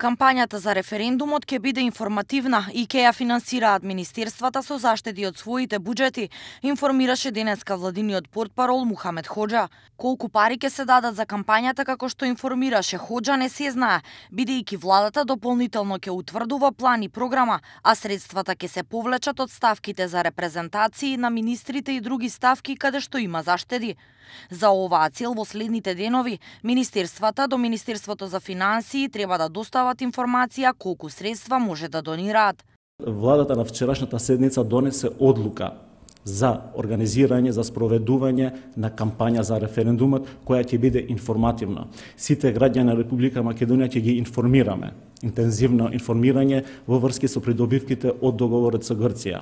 Кампањата за референдумот ќе биде информативна и ќе ја финансираат министерствата со заштеди од своите буџети, информираше денеска владиниот портпарол Мухамед Хоџа. Колку пари ќе се дадат за кампањата, како што информираше Хоџа, не се знае, бидејќи владата дополнително ќе утврдува план и програма, а средствата ќе се повлечат од ставките за репрезентации на министрите и други ставки каде што има заштеди. За оваа цел во следните денови, министерствата до Министерството за финансии треба да достават информација колку средства може да донираат. Владата на вчерашната седница донесе одлука за организирање, за спроведување на кампања за референдумот, која ќе биде информативна. Сите граѓани на Република Македонија ќе ги информираме. Интензивно информирање во врски со придобивките од договорот со Грција.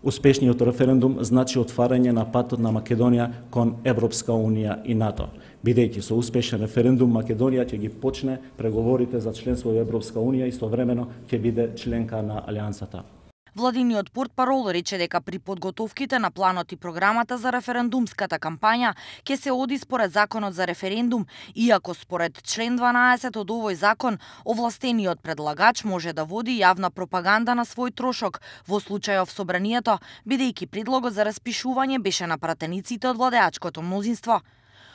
Успешниот референдум значи отварање на патот на Македонија кон Европска унија и НАТО. Бидејќи со успешен референдум Македонија ќе ги почне преговорите за членство во Европска унија и истовремено ќе биде членка на Алијансата. Владиниот портпарол рече дека при подготовките на планот и програмата за референдумската кампања ќе се оди според законот за референдум, иако според член 12 од овој закон, овластениот предлагач може да води јавна пропаганда на свој трошок во случајов собранието, бидејќи предлогот за распишување беше на пратениците од владеачкото мнозинство.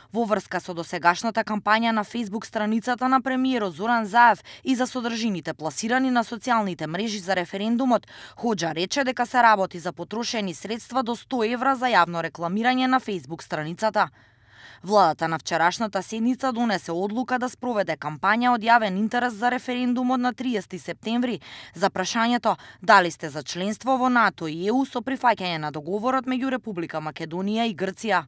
Во врска со досегашната кампања на Facebook страницата на премиерот Зоран Заев и за содржините пласирани на социјалните мрежи за референдумот, Хоџа рече дека се работи за потрошени средства до 100 евра за јавно рекламирање на Facebook страницата. Владата на вчерашната седница донесе одлука да спроведе кампања од јавен интерес за референдумот на 30 септември за прашањето дали сте за членство во НАТО и ЕУ со прифаќање на договорот меѓу Република Македонија и Грција.